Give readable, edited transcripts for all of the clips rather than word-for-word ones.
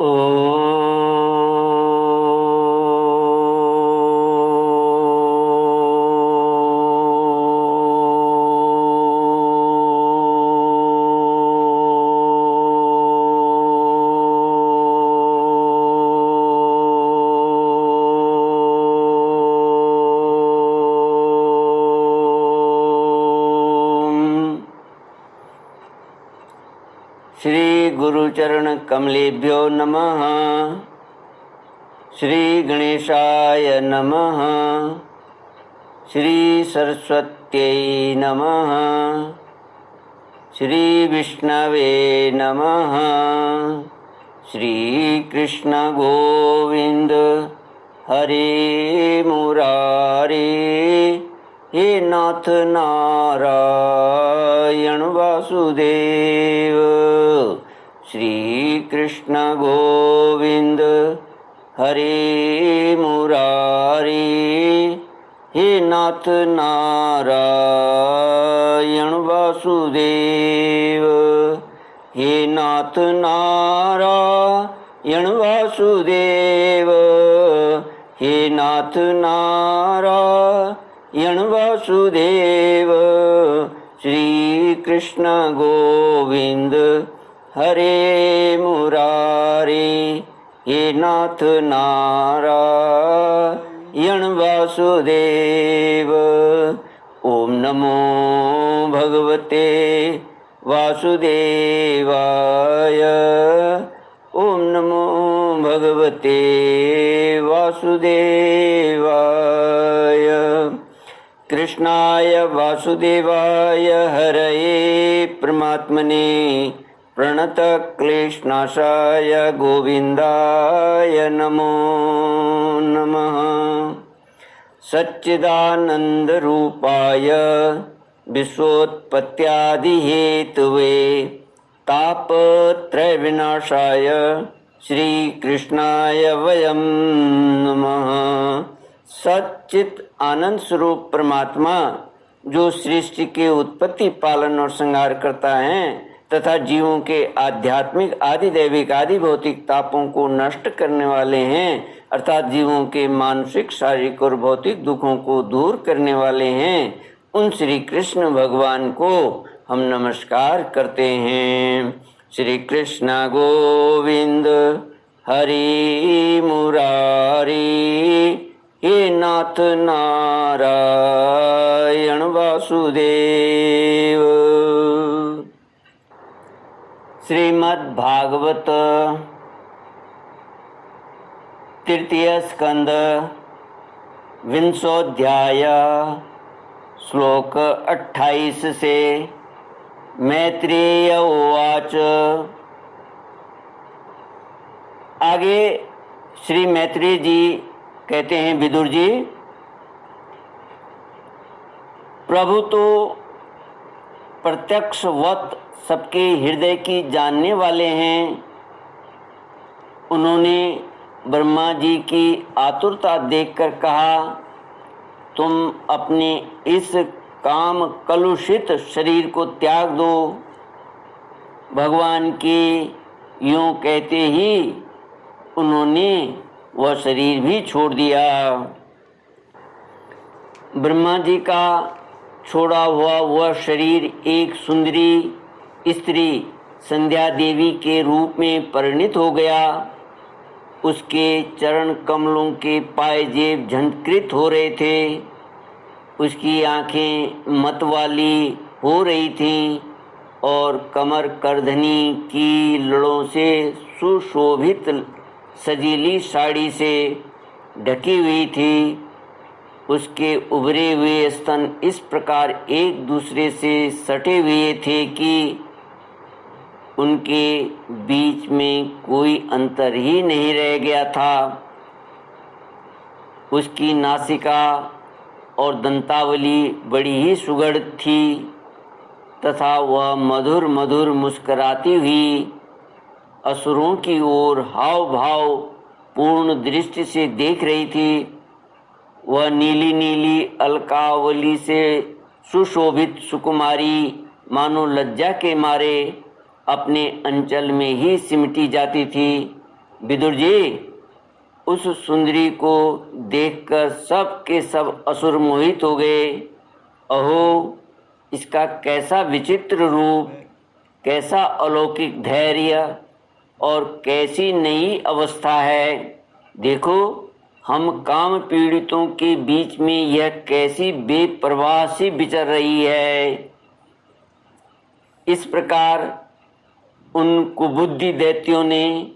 ओ श्री गुरुचरण कमलेभ्यो नमः। श्री गणेशाय नमः। श्री सरस्वत्यै नमः। श्री विष्णवे नमः। श्री कृष्ण गोविंद हरे मुरारे, हे नाथ नारायण वासुदेव। श्री कृष्ण गोविंद हरे मुरारे, हे नाथ नारायण वासुदेव। हे नाथ नारायण वासुदेव। हे नाथ नारायण वासुदेव। श्री कृष्ण गोविंद हरे मुरारे, हे नाथ नारायण वासुदेव। ओम नमो भगवते वासुदेवाय। ओम नमो भगवते वासुदेवाय। कृष्णाय वासुदेवाय हरये परमात्मने प्रणतक्लेशनाशाय गोविन्दाय नमो नमः। सच्चिदानन्दरूपाय विश्वोत्पत्त्यादिहेतवे तापत्रयविनाशाय श्रीकृष्णाय वयं नमः। सच्चित आनंद स्वरूप परमात्मा जो सृष्टि के उत्पत्ति, पालन और संहार करता है तथा जीवों के आध्यात्मिक, आदि दैविक, आदि भौतिक तापों को नष्ट करने वाले हैं, अर्थात जीवों के मानसिक, शारीरिक और भौतिक दुखों को दूर करने वाले हैं, उन श्री कृष्ण भगवान को हम नमस्कार करते हैं। श्री कृष्ण गोविंद हरि मुरारी, हे नाथ नारायण वासुदेव। श्रीमद् भागवत तृतीय स्कंद विंशोऽध्याय श्लोक 28 से। मैत्रेय उवाच। आगे श्री मैत्रेय जी कहते हैं, विदुर जी, प्रभु तो प्रत्यक्षवत सबके हृदय की जानने वाले हैं। उन्होंने ब्रह्मा जी की आतुरता देखकर कहा, तुम अपने इस काम कलुषित शरीर को त्याग दो। भगवान के यूं कहते ही उन्होंने वह शरीर भी छोड़ दिया। ब्रह्मा जी का छोड़ा हुआ वह शरीर एक सुंदरी स्त्री संध्या देवी के रूप में परिणित हो गया। उसके चरण कमलों के पायजेब झंकृत हो रहे थे। उसकी आंखें मतवाली हो रही थीं और कमर करधनी की लड़ों से सुशोभित सजीली साड़ी से ढकी हुई थी। उसके उभरे हुए स्तन इस प्रकार एक दूसरे से सटे हुए थे कि उनके बीच में कोई अंतर ही नहीं रह गया था। उसकी नासिका और दंतावली बड़ी ही सुघड़ थी तथा वह मधुर मधुर मुस्कुराती हुई असुरों की ओर हाव भाव पूर्ण दृष्टि से देख रही थी। वह नीली नीली अलकावली से सुशोभित सुकुमारी मानो लज्जा के मारे अपने अंचल में ही सिमटी जाती थी। विदुर जी, उस सुंदरी को देखकर सब के सब असुर मोहित हो गए। अहो, इसका कैसा विचित्र रूप, कैसा अलौकिक धैर्य और कैसी नई अवस्था है। देखो, हम काम पीड़ितों के बीच में यह कैसी बेपरवाह सी विचर रही है। इस प्रकार उन कुबुद्धि दैत्यों ने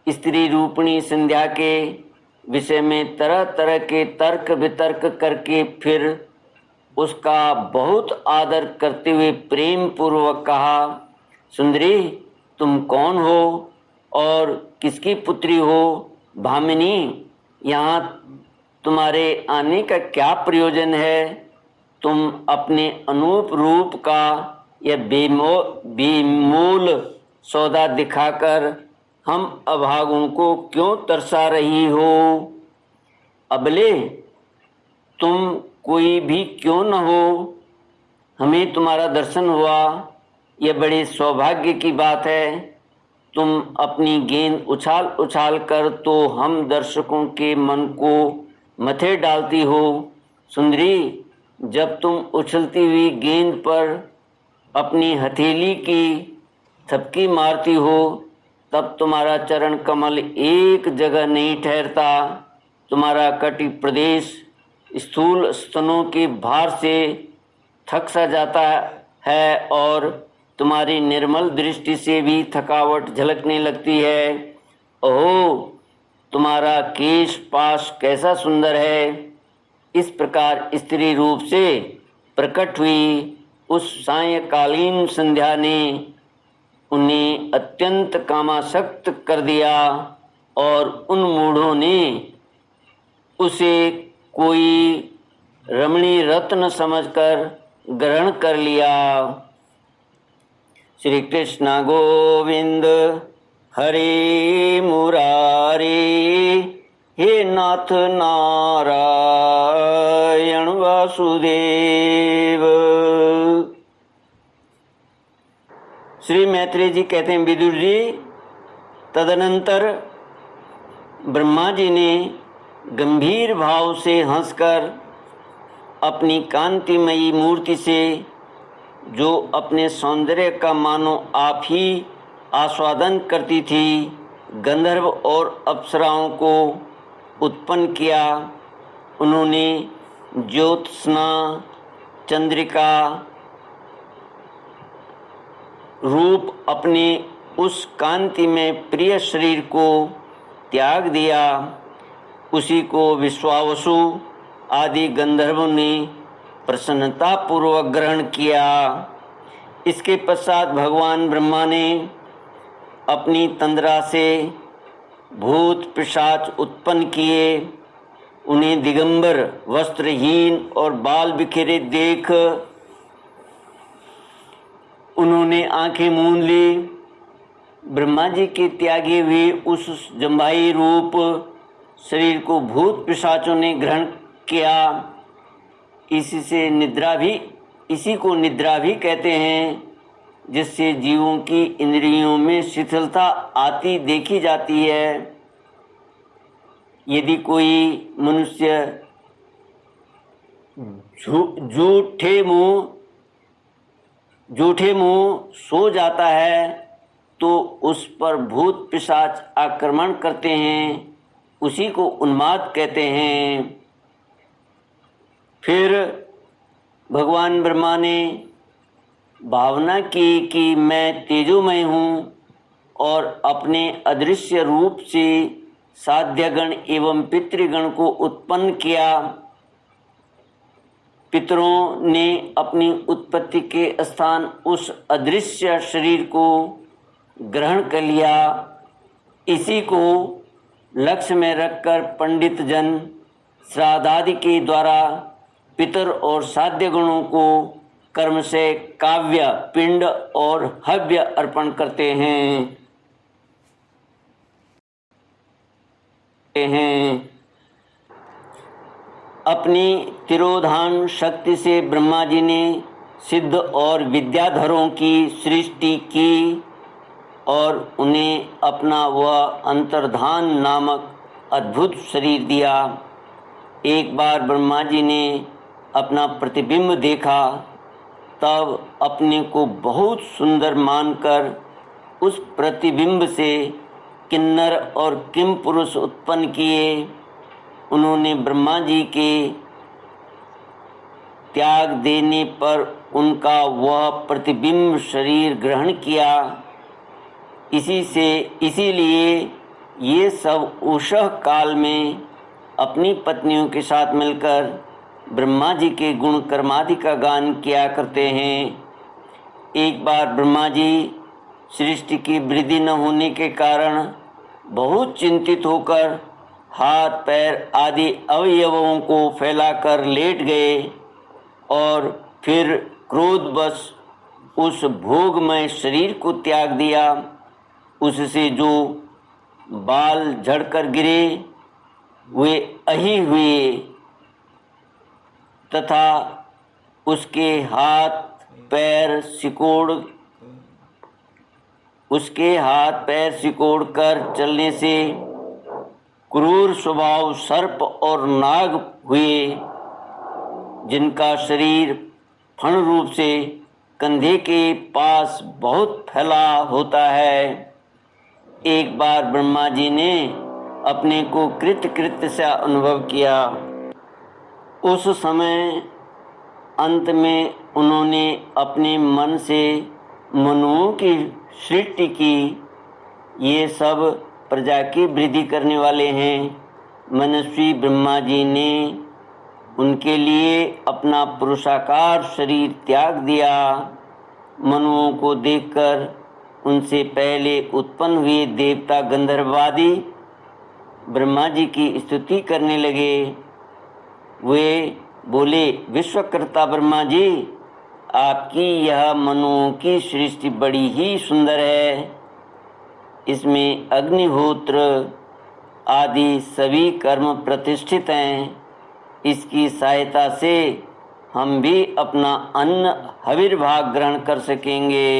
स्त्री रूपिणी संध्या के विषय में तरह तरह के तर्क वितर्क करके फिर उसका बहुत आदर करते हुए प्रेम पूर्वक कहा, सुंदरी, तुम कौन हो और किसकी पुत्री हो? भामिनी, यहाँ तुम्हारे आने का क्या प्रयोजन है? तुम अपने अनूप रूप का यह बेमोल सौदा दिखाकर हम अभागों को क्यों तरसा रही हो? अबले तुम कोई भी क्यों न हो, हमें तुम्हारा दर्शन हुआ, यह बड़े सौभाग्य की बात है। तुम अपनी गेंद उछाल उछाल कर तो हम दर्शकों के मन को मथे डालती हो। सुंदरी, जब तुम उछलती हुई गेंद पर अपनी हथेली की थपकी मारती हो, तब तुम्हारा चरण कमल एक जगह नहीं ठहरता। तुम्हारा कटि प्रदेश स्थूल स्तनों के भार से थक सा जाता है और तुम्हारी निर्मल दृष्टि से भी थकावट झलकने लगती है। ओहो, तुम्हारा केश पाश कैसा सुंदर है। इस प्रकार स्त्री रूप से प्रकट हुई उस सायंकालीन संध्या ने उन्हें अत्यंत कामासक्त कर दिया और उन मूढ़ों ने उसे कोई रमणीय रत्न समझकर ग्रहण कर लिया। श्री कृष्ण गोविंद हरे मुरारे, हे नाथ नारायण वासुदेव। श्री मैत्रेय जी कहते हैं, विदुर जी, तदनंतर ब्रह्मा जी ने गंभीर भाव से हंसकर अपनी कांतिमयी मूर्ति से, जो अपने सौंदर्य का मानो आप ही आस्वादन करती थी, गंधर्व और अप्सराओं को उत्पन्न किया। उन्होंने ज्योत्सना चंद्रिका रूप अपने उस कांति में प्रिय शरीर को त्याग दिया। उसी को विश्वावसु आदि गंधर्वों ने प्रसन्नतापूर्वक ग्रहण किया। इसके पश्चात भगवान ब्रह्मा ने अपनी तंद्रा से भूत पिशाच उत्पन्न किए। उन्हें दिगंबर वस्त्रहीन और बाल बिखेरे देख उन्होंने आंखें मूंद ली। ब्रह्मा जी के त्यागे हुए उस जम्भाई रूप शरीर को भूत पिशाचों ने ग्रहण किया। इसी को निद्रा भी कहते हैं, जिससे जीवों की इंद्रियों में शिथिलता आती देखी जाती है। यदि कोई मनुष्य झूठे मुंह सो जाता है तो उस पर भूत पिशाच आक्रमण करते हैं, उसी को उन्माद कहते हैं। फिर भगवान ब्रह्मा ने भावना की कि मैं तेजोमय हूँ और अपने अदृश्य रूप से साध्यगण एवं पितृगण को उत्पन्न किया। पितरों ने अपनी उत्पत्ति के स्थान उस अदृश्य शरीर को ग्रहण कर लिया। इसी को लक्ष्य में रखकर पंडित जन श्राद्धादि के द्वारा पितर और साध्य गणों को कर्म से काव्य पिंड और हव्य अर्पण करते हैं। अपनी तिरोधान शक्ति से ब्रह्मा जी ने सिद्ध और विद्याधरों की सृष्टि की। और उन्हें अपना वह अंतर्धान नामक अद्भुत शरीर दिया। एक बार ब्रह्मा जी ने अपना प्रतिबिंब देखा, तब अपने को बहुत सुंदर मानकर उस प्रतिबिंब से किन्नर और किम पुरुष उत्पन्न किए। उन्होंने ब्रह्मा जी के त्याग देने पर उनका वह प्रतिबिंब शरीर ग्रहण किया। इसीलिए ये सब उषः काल में अपनी पत्नियों के साथ मिलकर ब्रह्मा जी के गुण कर्मादि का गान किया करते हैं। एक बार ब्रह्मा जी सृष्टि की वृद्धि न होने के कारण बहुत चिंतित होकर हाथ पैर आदि अवयवों को फैलाकर लेट गए और फिर क्रोधवश उस भोगमय शरीर को त्याग दिया। उससे जो बाल झड़कर गिरे वे अही हुए तथा उसके हाथ पैर सिकोड़ कर चलने से क्रूर स्वभाव सर्प और नाग हुए, जिनका शरीर फण रूप से कंधे के पास बहुत फैला होता है। एक बार ब्रह्मा जी ने अपने को कृत्य से अनुभव किया। उस समय अंत में उन्होंने अपने मन से मनुओं की सृष्टि की। ये सब प्रजा की वृद्धि करने वाले हैं। मनस्वी ब्रह्मा जी ने उनके लिए अपना पुरुषाकार शरीर त्याग दिया। मनुओं को देखकर उनसे पहले उत्पन्न हुए देवता गंधर्वादी ब्रह्मा जी की स्तुति करने लगे। वे बोले, विश्वकर्ता ब्रह्मा जी, आपकी यह मनुओं की सृष्टि बड़ी ही सुंदर है। इसमें अग्निहोत्र आदि सभी कर्म प्रतिष्ठित हैं। इसकी सहायता से हम भी अपना अन्न हविर्भाग ग्रहण कर सकेंगे।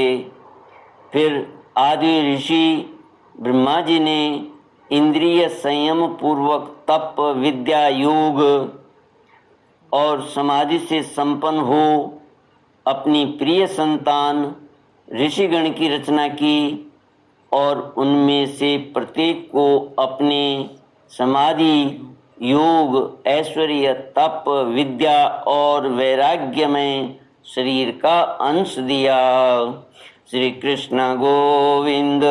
फिर आदि ऋषि ब्रह्मा जी ने इंद्रिय संयम पूर्वक तप विद्या योग और समाधि से संपन्न हो अपनी प्रिय संतान ऋषिगण की रचना की और उनमें से प्रत्येक को अपने समाधि योग ऐश्वर्य तप विद्या और वैराग्य में शरीर का अंश दिया। श्री कृष्ण गोविंद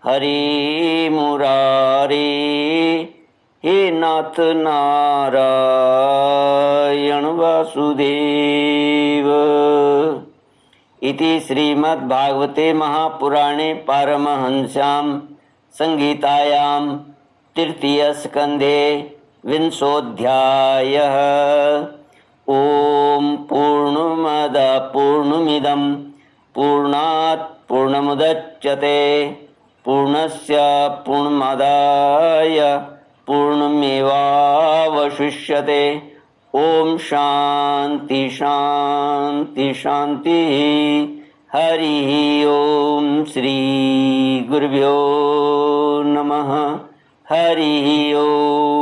हरे मुरारे, हे नाथ नारायण वासुदेव। इति श्रीमद्भागवते महापुराणे पारमहंस्यां संहितायां तृतीयस्कन्धे विंशोऽध्यायः। ॐ पूर्णमदः पूर्णमिदं पूर्णात् पूर्णमुदच्यते पूर्णस्य पूर्णमादाय पूर्णमेवावशिष्यते। ओम शांति शांति शांति। हरि ओम श्री गुरुभ्यो नमः। हरि ओम।